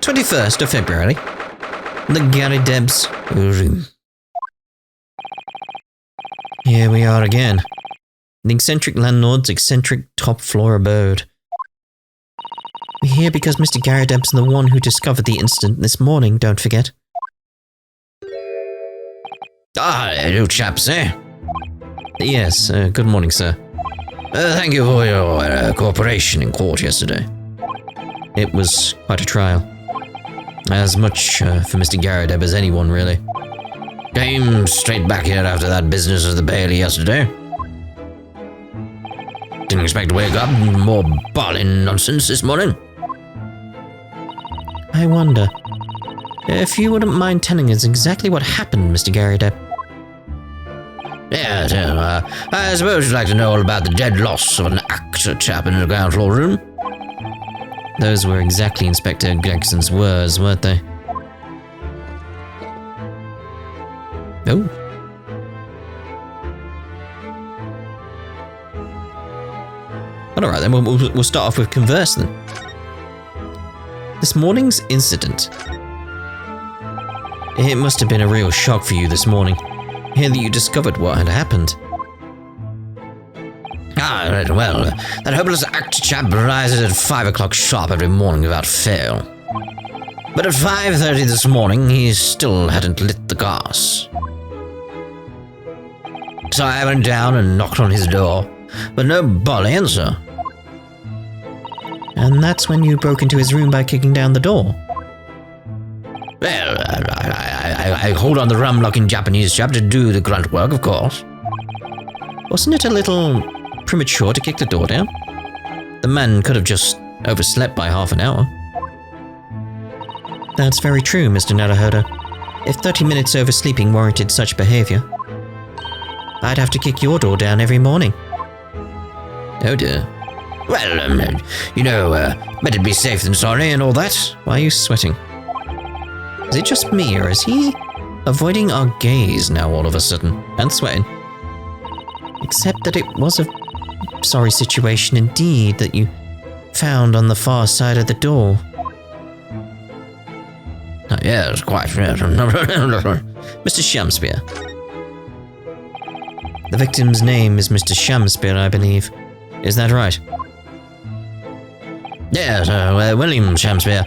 21st of February. The Gary Debs room. Here we are again. The eccentric landlord's eccentric top floor abode. We're here because Mr. Gary Debs is the one who discovered the incident this morning, don't forget. You chaps, eh? Yes, good morning, sir. Thank you for your cooperation in court yesterday. It was quite a trial. As much for Mr. Gary Debs as anyone, really. Came straight back here after that business of the Bailey yesterday. Didn't expect to wake up and more bawling nonsense this morning. I wonder if you wouldn't mind telling us exactly what happened, Mr. Gary Debs. Yes, I suppose you'd like to know all about the dead loss of an actor chap in the ground floor room. Those were exactly Inspector Gregson's words, weren't they? Oh. Well, alright then, we'll start off with converse then. This morning's incident. It must have been a real shock for you this morning. Hear that you discovered what had happened. Well, that hopeless actor chap rises at 5 o'clock sharp every morning without fail. But at 5:30 this morning, he still hadn't lit the gas. So I went down and knocked on his door, but no ball answer. And that's when you broke into his room by kicking down the door? Well, I hold on the rum-locking Japanese chap to do the grunt work, of course. Wasn't it a little premature to kick the door down? The man could have just overslept by half an hour. That's very true, Mr. Naruhodo. If 30 minutes oversleeping warranted such behavior, I'd have to kick your door down every morning. Oh dear. Well, better be safe than sorry and all that. Why are you sweating? Is it just me, or is he avoiding our gaze now all of a sudden, and sweating? Except that it was a sorry situation indeed that you found on the far side of the door. Yes, quite. Mr. Shamspeare. The victim's name is Mr. Shamspeare, I believe. Is that right? Yes, William Shamspeare.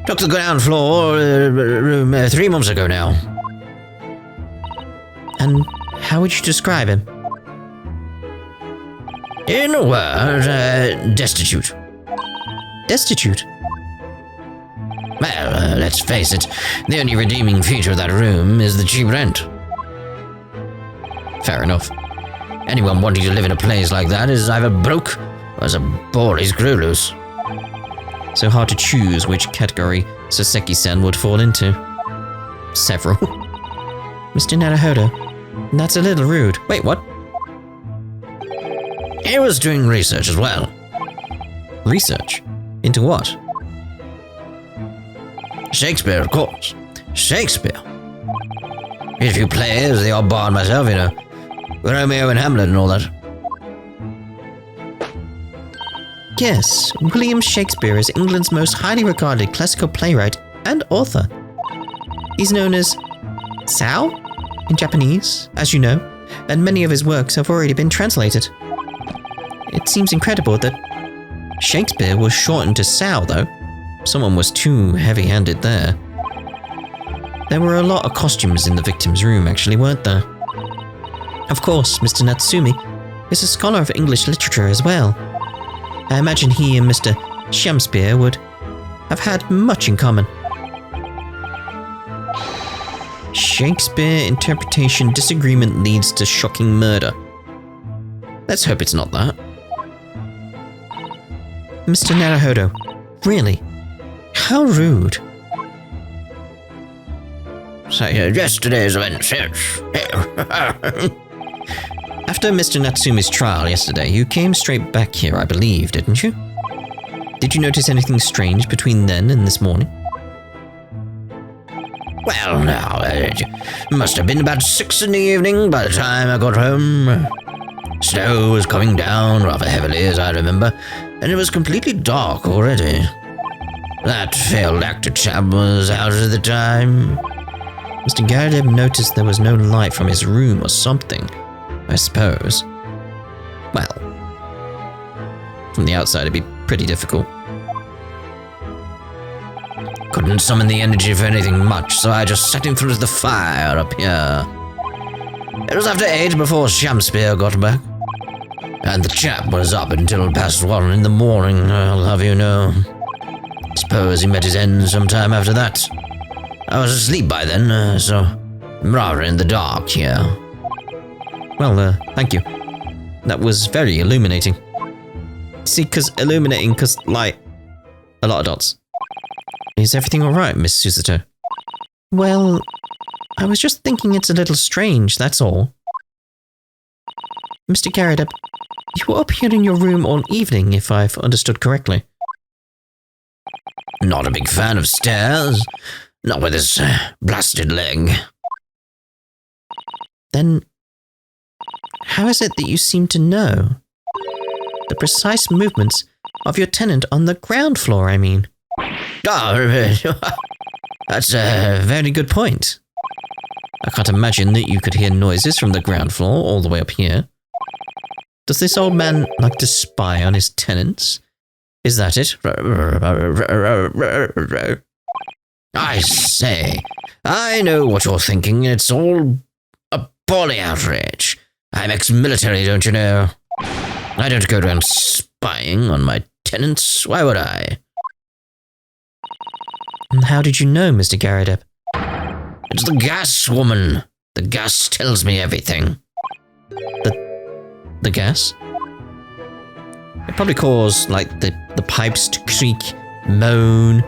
Took the ground floor room 3 months ago now. And how would you describe him? In a word, destitute. Destitute? Well, let's face it, the only redeeming feature of that room is the cheap rent. Fair enough. Anyone wanting to live in a place like that is either broke or has a bore his screw loose. So hard to choose which category Saseki-san would fall into. Several. Mr. Naruhodo, that's a little rude. Wait, what? He was doing research as well. Research? Into what? Shakespeare, of course. Shakespeare. Read a few plays, the odd bard myself, Romeo and Hamlet and all that. Yes, William Shakespeare is England's most highly regarded classical playwright and author. He's known as Sao in Japanese, as you know, and many of his works have already been translated. It seems incredible that Shakespeare was shortened to Sao, though. Someone was too heavy-handed there. There were a lot of costumes in the victim's room, actually, weren't there? Of course, Mr. Natsumi is a scholar of English literature as well. I imagine he and Mr. Shamspeare would have had much in common. Shakespeare interpretation disagreement leads to shocking murder. Let's hope it's not that. Mr. Naruhodo, really? How rude. So, yesterday's events, yes. After Mr. Natsumi's trial yesterday, you came straight back here, I believe, didn't you? Did you notice anything strange between then and this morning? Well, now, it must have been about 6 in the evening by the time I got home. Snow was coming down rather heavily, as I remember, and it was completely dark already. That failed actor chap was out at the time. Mr. Garrett noticed there was no light from his room or something, I suppose. Well, from the outside it'd be pretty difficult. Couldn't summon the energy for anything much, so I just sat him through the fire up here. It was after 8 before Shamspeare got back. And the chap was up until past 1 in the morning, I'll have you know. Suppose he met his end sometime after that. I was asleep by then, so I'm rather in the dark here. Well, thank you. That was very illuminating. See, illuminating, light. A lot of dots. Is everything alright, Miss Susato? Well, I was just thinking it's a little strange, that's all. Mr. Garrett, you were up here in your room all evening, if I've understood correctly. Not a big fan of stairs. Not with this blasted leg. Then, how is it that you seem to know? The precise movements of your tenant on the ground floor, I mean. Oh, that's a very good point. I can't imagine that you could hear noises from the ground floor all the way up here. Does this old man like to spy on his tenants? Is that it? I say, I know what you're thinking. It's all a bally outrage. I'm ex-military, don't you know? I don't go around spying on my tenants. Why would I? And how did you know, Mr. Garrett? It's the gas woman. The gas tells me everything. The gas? It probably caused, the pipes to creak, moan,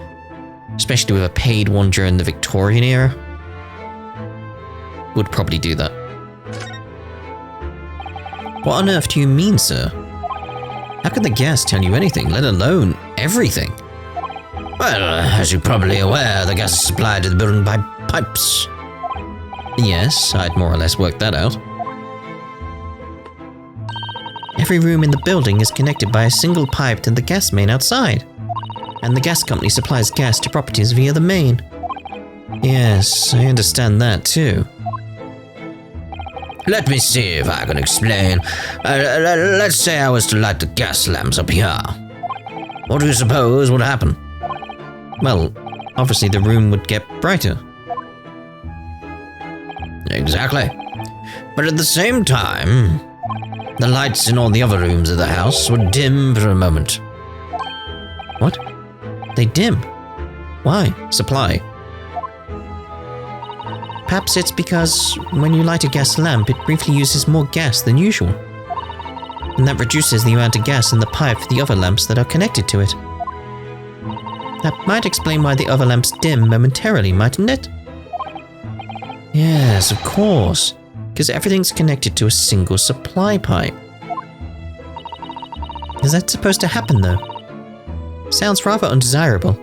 especially with a paid one during the Victorian era. Would probably do that. What on earth do you mean, sir? How can the gas tell you anything, let alone everything? Well, as you're probably aware, the gas is supplied to the building by pipes. Yes, I'd more or less worked that out. Every room in the building is connected by a single pipe to the gas main outside, and the gas company supplies gas to properties via the main. Yes, I understand that too. Let me see if I can explain. Let's say I was to light the gas lamps up here. What do you suppose would happen? Well, obviously the room would get brighter. Exactly. But at the same time, the lights in all the other rooms of the house would dim for a moment. What? They dim? Why? Supply. Perhaps it's because when you light a gas lamp, it briefly uses more gas than usual. And that reduces the amount of gas in the pipe for the other lamps that are connected to it. That might explain why the other lamps dim momentarily, mightn't it? Yes, of course. Because everything's connected to a single supply pipe. Is that supposed to happen, though? Sounds rather undesirable.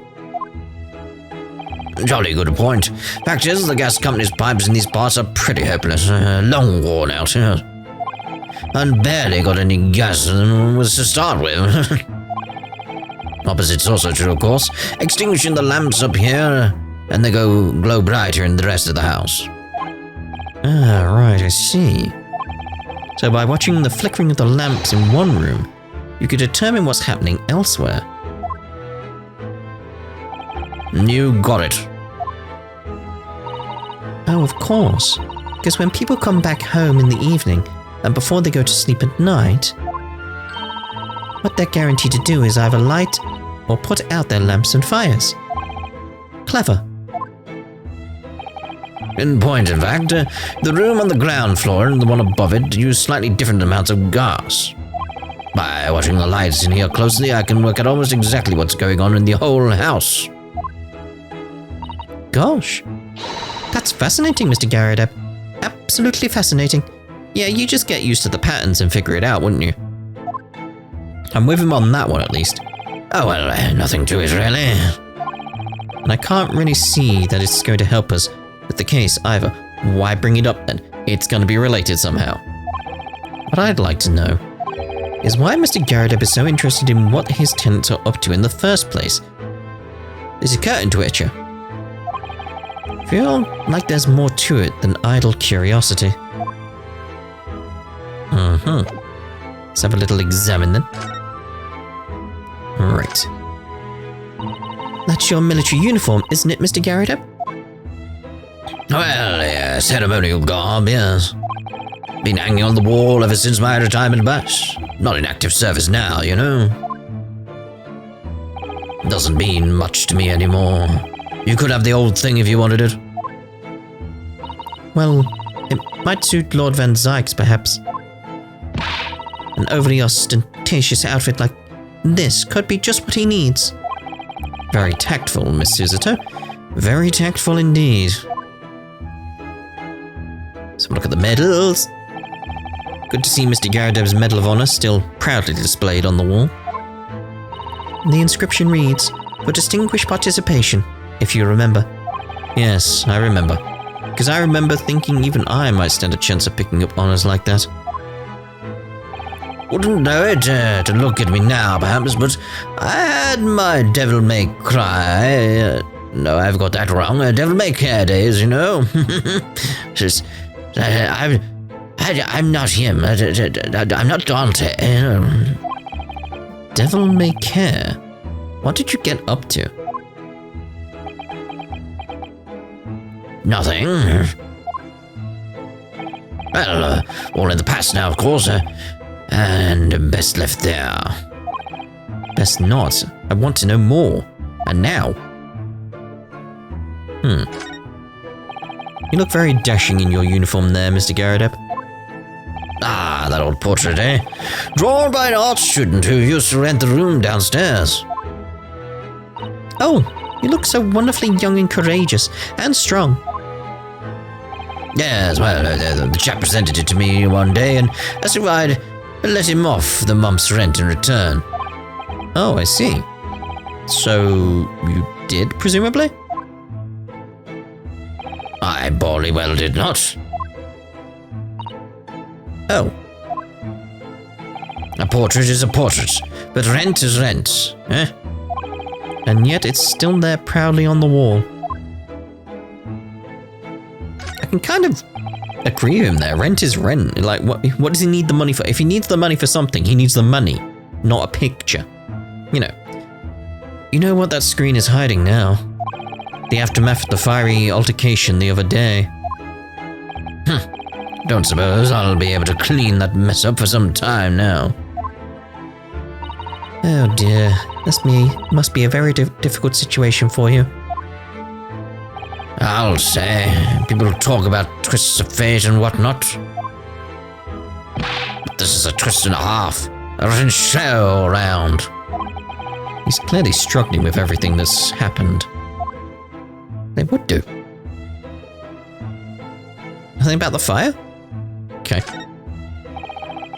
Jolly good point. Fact is, the gas company's pipes in these parts are pretty hopeless. Long worn out, and barely got any gas was to start with. Opposite's also true, of course. Extinguishing the lamps up here, and they glow brighter in the rest of the house. Ah, right, I see. So by watching the flickering of the lamps in one room, you could determine what's happening elsewhere. You got it. Oh, of course. Because when people come back home in the evening, and before they go to sleep at night, what they're guaranteed to do is either light or put out their lamps and fires. Clever. In point, in fact, the room on the ground floor and the one above it use slightly different amounts of gas. By watching the lights in here closely, I can work out almost exactly what's going on in the whole house. Gosh. That's fascinating, Mr. Garrett. Absolutely fascinating. Yeah, you just get used to the patterns and figure it out, wouldn't you? I'm with him on that one, at least. Oh, well, nothing to it, really. And I can't really see that it's going to help us with the case either. Why bring it up then? It's going to be related somehow. What I'd like to know is why Mr. Garrett is so interested in what his tenants are up to in the first place. There's a curtain twitcher. Feel like there's more to it than idle curiosity. Let's have a little examine then. Right. That's your military uniform, isn't it, Mr. Garrett? Well, yeah, ceremonial garb, yes. Been hanging on the wall ever since my retirement bash. Not in active service now, you know. Doesn't mean much to me anymore. You could have the old thing if you wanted it. Well, it might suit Lord Van Zykes, perhaps. An overly ostentatious outfit like this could be just what he needs. Very tactful, Miss Susato. Very tactful indeed. So look at the medals. Good to see Mr. Garrideb's Medal of Honor still proudly displayed on the wall. The inscription reads, "For distinguished participation," if you remember. Yes, I remember. Because I remember thinking even I might stand a chance of picking up honors like that. Wouldn't know it to look at me now, perhaps, but I had my devil-may-cry. No, I've got that wrong. Devil-may-care days, you know. Just, I'm not him. I'm not Dante. Devil may care. What did you get up to? Nothing. Well, all in the past now, of course. And best left there. Best not. I want to know more. And now. You look very dashing in your uniform there, Mr. Garrideb. Ah, that old portrait, eh? Drawn by an art student who used to rent the room downstairs. Oh, you look so wonderfully young and courageous, and strong. Yes, well, the chap presented it to me one day and asked if I'd let him off the month's rent in return. Oh, I see. So, you did, presumably? I bally well did not. Oh. A portrait is a portrait, but rent is rent, eh? And yet it's still there proudly on the wall. I can kind of agree with him there. Rent is rent. Like, what does he need the money for? If he needs the money for something, he needs the money, not a picture. You know. You know what that screen is hiding now? The aftermath of the fiery altercation the other day. Don't suppose I'll be able to clean that mess up for some time now. Oh dear, this must be a very difficult situation for you. I'll say, people talk about twists of fate and whatnot. But this is a twist and a half, a rotten show around. He's clearly struggling with everything that's happened. They would do. Nothing about the fire? Okay.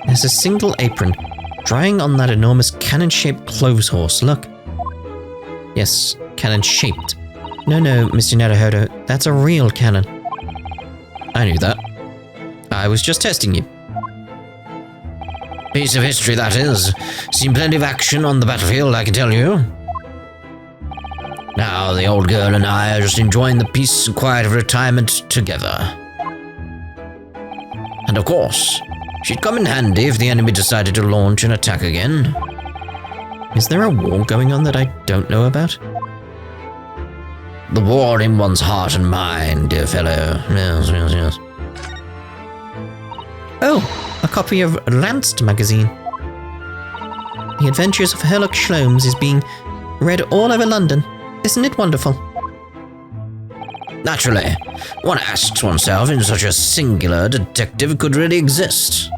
There's a single apron drying on that enormous cannon-shaped clothes horse, look. Yes, cannon-shaped. No, Mr. Naruhodo, that's a real cannon. I knew that. I was just testing you. Piece of history, that is. Seen plenty of action on the battlefield, I can tell you. Now the old girl and I are just enjoying the peace and quiet of retirement together. And of course, she'd come in handy if the enemy decided to launch an attack again. Is there a war going on that I don't know about? The war in one's heart and mind, dear fellow. Yes. Oh, a copy of Lanced magazine. The Adventures of Herlock Sholmes is being read all over London. Isn't it wonderful? Naturally, one asks oneself if such a singular detective could really exist.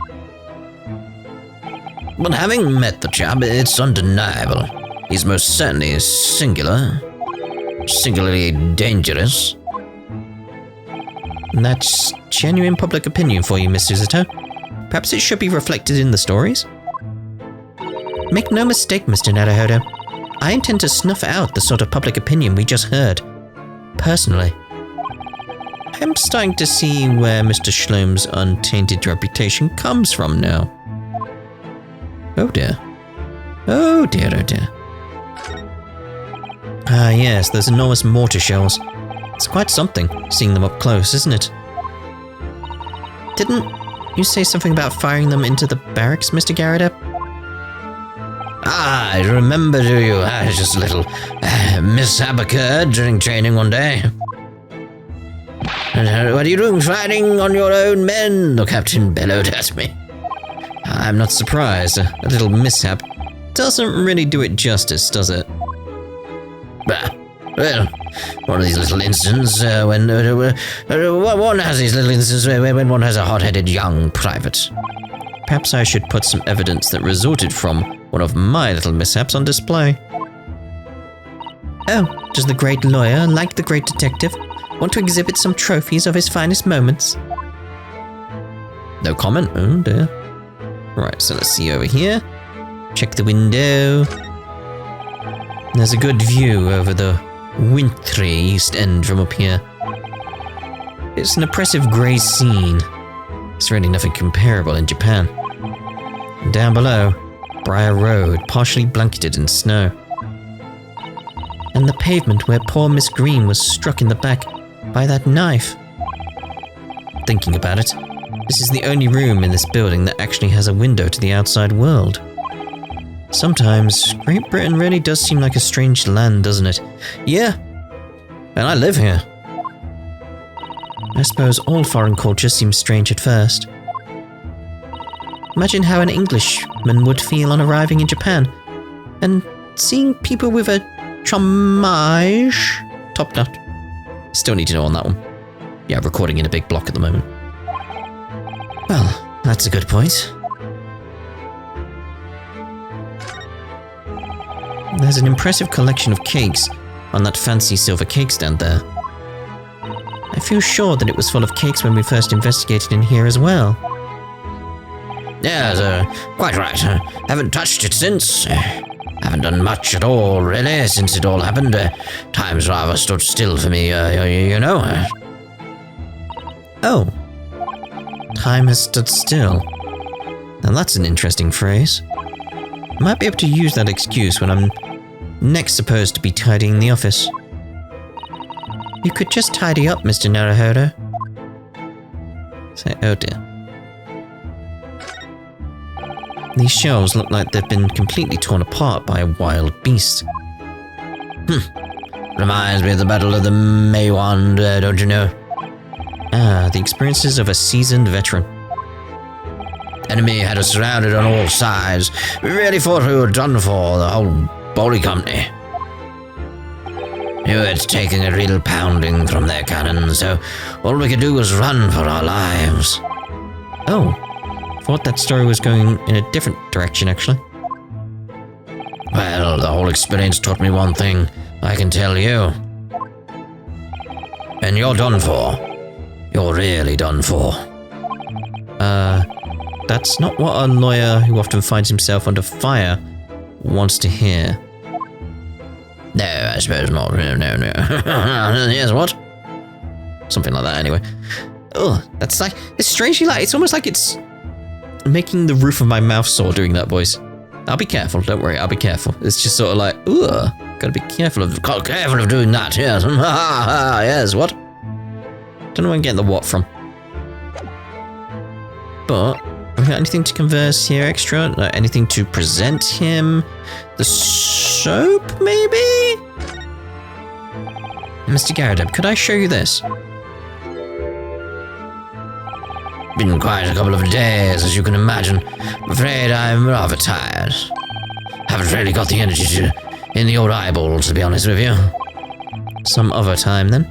But having met the chap, it's undeniable. He's most certainly singular. Singularly dangerous. That's genuine public opinion for you, Miss Susato. Perhaps it should be reflected in the stories? Make no mistake, Mr. Naruhodo. I intend to snuff out the sort of public opinion we just heard. Personally. I'm starting to see where Mr. Sholmes' untainted reputation comes from now. Oh dear. Oh dear, oh dear. Ah yes, those enormous mortar shells. It's quite something, seeing them up close, isn't it? Didn't you say something about firing them into the barracks, Mr. Garrideb? Ah, I remember, do you? Just a little mishap occurred during training one day. What are you doing fighting on your own men? The captain bellowed at me. I'm not surprised. A little mishap doesn't really do it justice, does it? Well, one of these little incidents when one has these little instances when one has a hot-headed young private. Perhaps I should put some evidence that resulted from one of my little mishaps on display. Oh, does the great lawyer, like the great detective, want to exhibit some trophies of his finest moments? No comment? Oh dear. Right, so let's see over here. Check the window. There's a good view over the wintry East End from up here. It's an oppressive grey scene. There's really nothing comparable in Japan. And down below, Briar Road, partially blanketed in snow. And the pavement where poor Miss Green was struck in the back by that knife. Thinking about it, this is the only room in this building that actually has a window to the outside world. Sometimes, Great Britain really does seem like a strange land, doesn't it? Yeah, and I live here. I suppose all foreign cultures seem strange at first. Imagine how an Englishman would feel on arriving in Japan, and seeing people with a fromage top knot. Still need to know on that one. Yeah, recording in a big block at the moment. Well, that's a good point. There's an impressive collection of cakes on that fancy silver cake stand there. I feel sure that it was full of cakes when we first investigated in here as well. Yes, quite right. Haven't touched it since. Haven't done much at all, really, since it all happened. Time's rather stood still for me, you know. Oh. Time has stood still. Now that's an interesting phrase. I might be able to use that excuse when I'm next supposed to be tidying the office. You could just tidy up, Mr. Naruhodo. Say, oh dear. These shelves look like they've been completely torn apart by a wild beast. Reminds me of the Battle of the Maywand, don't you know? Ah, the experiences of a seasoned veteran. Enemy had us surrounded on all sides. We really thought we were done for, the whole Bowley company. We were taking a real pounding from their cannon, so all we could do was run for our lives. Oh, thought that story was going in a different direction, actually. Well, the whole experience taught me one thing, I can tell you. And you're done for. You're really done for. That's not what a lawyer who often finds himself under fire wants to hear. No, I suppose not. No. Yes, what? Something like that, anyway. Oh, that's like, it's strangely like, it's almost like it's making the roof of my mouth sore doing that voice. I'll be careful, don't worry, I'll be careful. It's just sort of like, ugh, gotta be careful of doing that, yes. Yes, what? Don't know where I'm getting the what from. But, have we got anything to converse here extra? Like anything to present him? The soap, maybe? Mr. Garrideb, could I show you this? Been quite a couple of days, as you can imagine. I'm afraid I'm rather tired. Haven't really got the energy in the old eyeballs, to be honest with you. Some other time, then?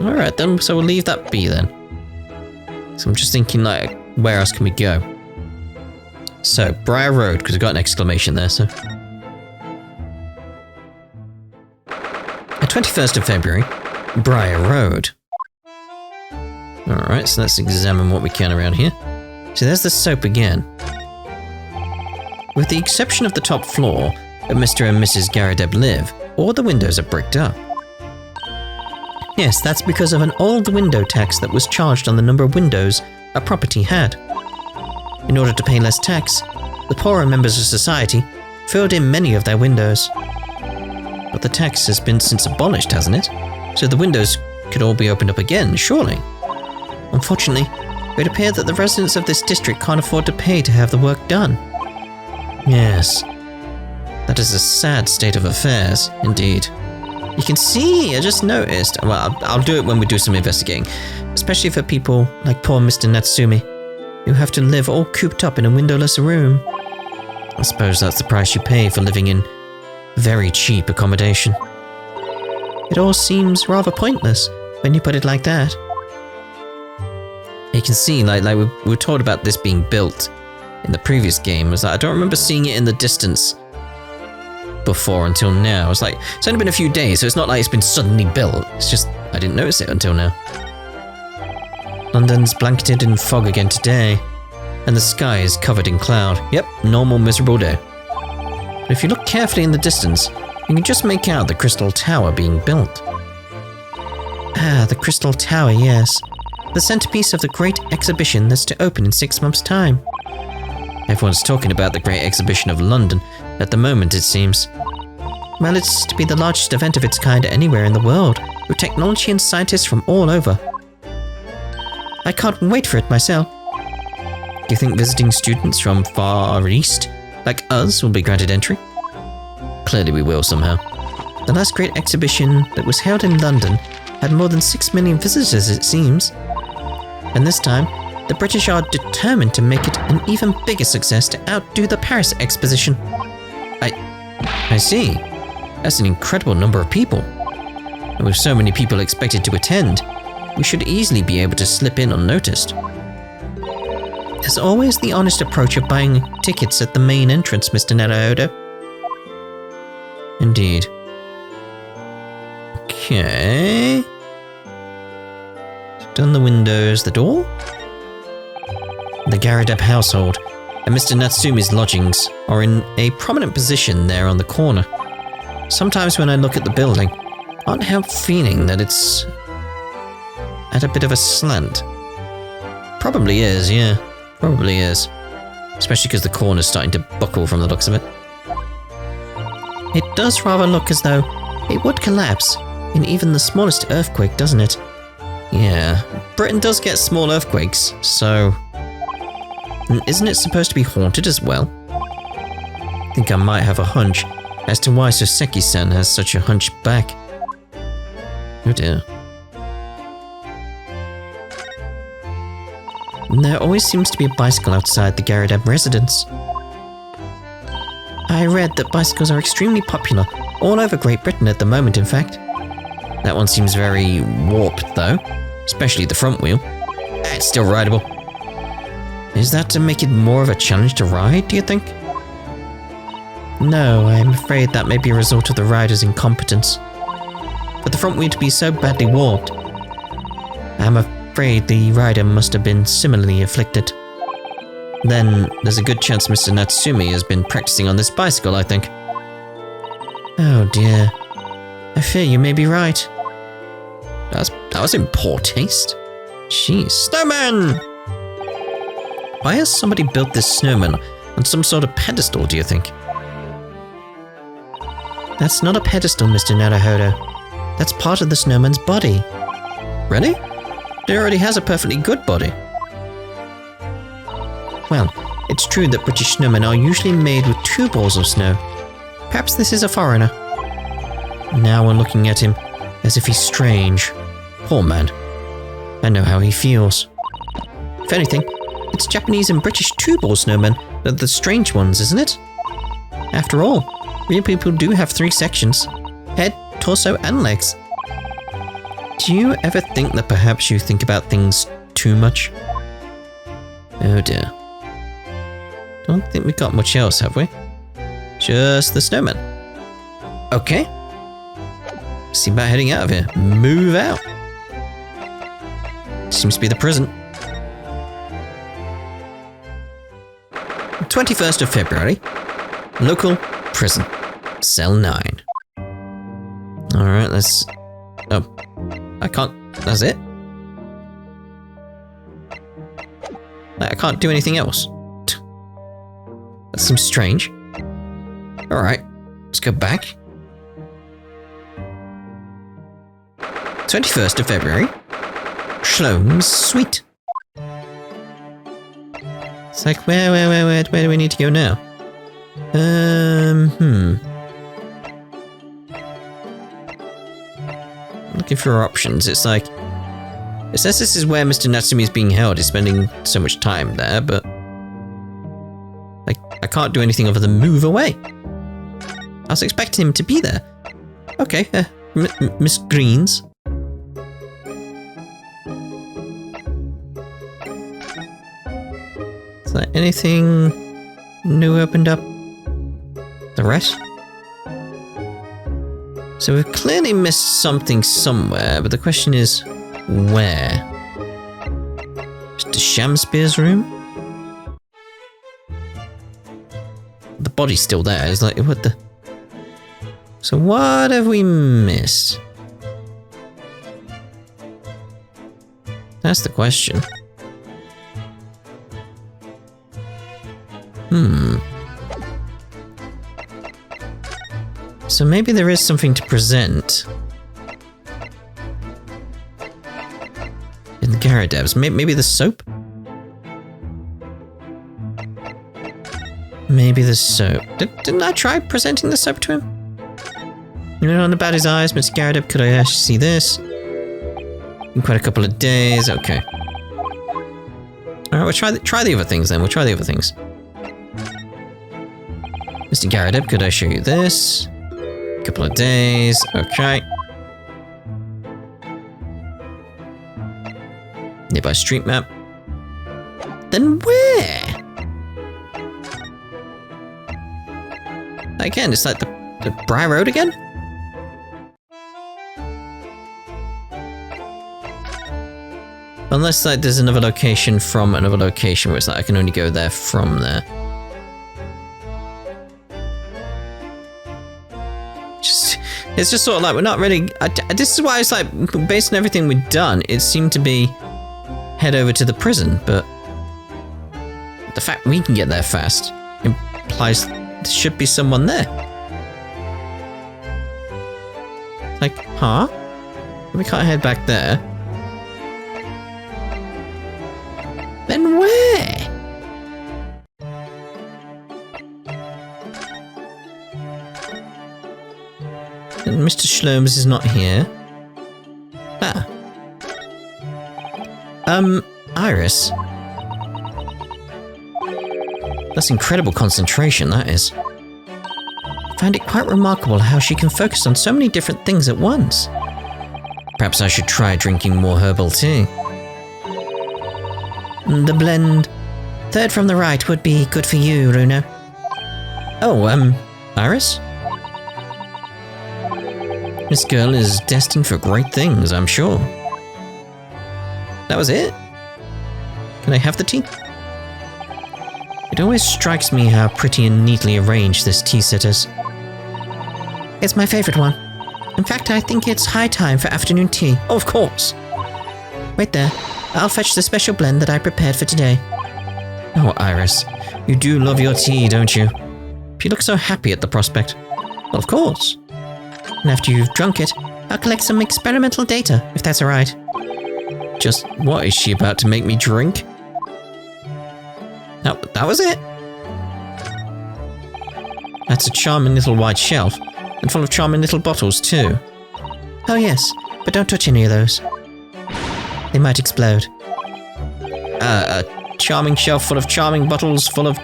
Alright then, so we'll leave that be then. So I'm just thinking, like, where else can we go? So, Briar Road, because we've got an exclamation there, so. At 21st of February, Briar Road. Alright, so let's examine what we can around here. So there's the soap again. With the exception of the top floor, where Mr. and Mrs. Garrideb live, all the windows are bricked up. Yes, that's because of an old window tax that was charged on the number of windows a property had. In order to pay less tax, the poorer members of society filled in many of their windows. But the tax has been since abolished, hasn't it? So the windows could all be opened up again, surely. Unfortunately, it would appear that the residents of this district can't afford to pay to have the work done. Yes, that is a sad state of affairs, indeed. You can see, I just noticed. Well, I'll do it when we do some investigating, especially for people like poor Mr. Natsumi, who have to live all cooped up in a windowless room. I suppose that's the price you pay for living in very cheap accommodation. It all seems rather pointless when you put it like that. You can see, like we were told about this being built in the previous game. Was that I don't remember seeing it in the distance before until now. It's like it's only been a few days, so it's not like it's been suddenly built. It's just I didn't notice it until now. London's blanketed in fog again today, and the sky is covered in cloud. Yep, normal miserable day. But if you look carefully in the distance, you can just make out the Crystal Tower being built. Ah, the Crystal Tower, yes. The centerpiece of the Great Exhibition that's to open in 6 months' time. Everyone's talking about the Great Exhibition of London at the moment, it seems. Well, it's to be the largest event of its kind anywhere in the world, with technology and scientists from all over. I can't wait for it myself. Do you think visiting students from far east, like us, will be granted entry? Clearly we will somehow. The last great exhibition that was held in London had more than 6 million visitors, it seems. And this time, the British are determined to make it an even bigger success to outdo the Paris Exposition. I see. That's an incredible number of people. And with so many people expected to attend, we should easily be able to slip in unnoticed. There's always the honest approach of buying tickets at the main entrance, Mr. Naruhodo. Indeed. Okay. Done the windows, the door. The Garadeb household and Mr. Natsumi's lodgings are in a prominent position there on the corner. Sometimes when I look at the building, I can't help feeling that it's at a bit of a slant. Probably is, yeah. Probably is. Especially because the corner's starting to buckle from the looks of it. It does rather look as though it would collapse in even the smallest earthquake, doesn't it? Yeah, Britain does get small earthquakes, so... Isn't it supposed to be haunted as well? I think I might have a hunch as to why Soseki-san has such a hunched back. Oh dear. There always seems to be a bicycle outside the Garadeb residence. I read that bicycles are extremely popular all over Great Britain at the moment, in fact. That one seems very warped, though, especially the front wheel. It's still rideable. Is that to make it more of a challenge to ride, do you think? No, I'm afraid that may be a result of the rider's incompetence. For the front wheel to be so badly warped, I'm afraid the rider must have been similarly afflicted. Then, there's a good chance Mr. Natsumi has been practicing on this bicycle, I think. Oh dear. I fear you may be right. That was in poor taste. Jeez. Snowman! Why has somebody built this snowman on some sort of pedestal, do you think? That's not a pedestal, Mr. Naruhodo. That's part of the snowman's body. Really? It already has a perfectly good body. Well, it's true that British snowmen are usually made with 2 balls of snow. Perhaps this is a foreigner. Now we're looking at him as if he's strange. Poor man. I know how he feels. If anything, it's Japanese and British 2-ball snowmen that are the strange ones, isn't it? After all, real people do have 3 sections. Head, torso, and legs. Do you ever think that perhaps you think about things too much? Oh dear. Don't think we got much else, have we? Just the snowman. Okay. See about heading out of here. Move out. Seems to be the prison. 21st of February. Local prison. Cell 9. Alright, let's... Oh. I can't... That's it? I can't do anything else. That seems strange. Alright, let's go back. 21st of February. Shlome's Suite. It's like, where do we need to go now? Looking for options. It's like, it says this is where Mr. Natsumi is being held. He's spending so much time there, but like, I can't do anything other than move away. I was expecting him to be there. Okay, Miss Greens. Is there anything new opened up? The rest? So we've clearly missed something somewhere, but the question is, where? Mr. Shamspear's room? The body's still there. It's like, what the... So what have we missed? That's the question. So maybe there is something to present in the Garadevs. Maybe the soap? Maybe the soap. Didn't I try presenting the soap to him? You know, on about his eyes, Mr. Garadev, could I actually see this? In quite a couple of days, okay. Alright, we'll try the other things then. We'll try the other things. Mr. Garadeb, could I show you this? Couple of days, okay. Nearby street map. Then where? Again, it's like the Briar Road again? Unless like there's another location from another location where it's like I can only go there from there. It's just sort of like we're not really... this is why it's like, based on everything we've done, it seemed to be head over to the prison, but the fact we can get there fast implies there should be someone there. Like, huh? We can't head back there. Then where? And Mr. Shlomes is not here. Ah. Iris. That's incredible concentration, that is. I find it quite remarkable how she can focus on so many different things at once. Perhaps I should try drinking more herbal tea. The blend. Third from the right would be good for you, Runa. Oh, Iris? This girl is destined for great things, I'm sure. That was it? Can I have the tea? It always strikes me how pretty and neatly arranged this tea set is. It's my favorite one. In fact, I think it's high time for afternoon tea. Oh, of course. Wait there. I'll fetch the special blend that I prepared for today. Oh, Iris, you do love your tea, don't you? You look so happy at the prospect. Well, of course. And after you've drunk it, I'll collect some experimental data, if that's alright. Just what is she about to make me drink? No, that was it. That's a charming little white shelf, and full of charming little bottles too. Oh yes, but don't touch any of those. They might explode. A charming shelf full of charming bottles full of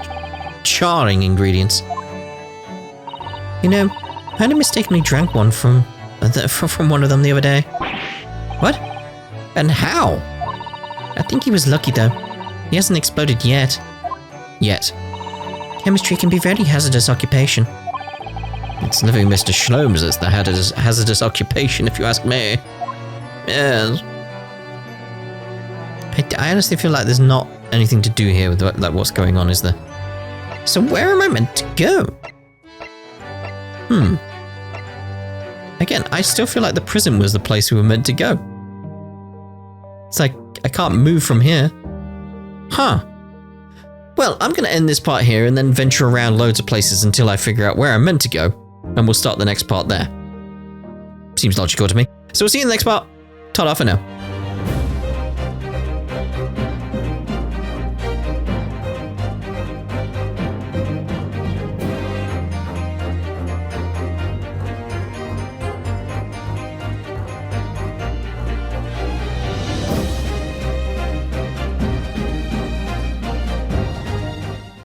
charring ingredients. You know, I only mistakenly drank one from one of them the other day. What? And how? I think he was lucky though. He hasn't exploded yet. Chemistry can be a very hazardous occupation. It's living Mr. Shlomes that's the hazardous occupation, if you ask me. Yes. I honestly feel like there's not anything to do here with what's going on, is there? So where am I meant to go? Again, I still feel like the prison was the place we were meant to go. It's like, I can't move from here. Huh. Well, I'm going to end this part here and then venture around loads of places until I figure out where I'm meant to go, and we'll start the next part there. Seems logical to me. So we'll see you in the next part. Ta-da for now.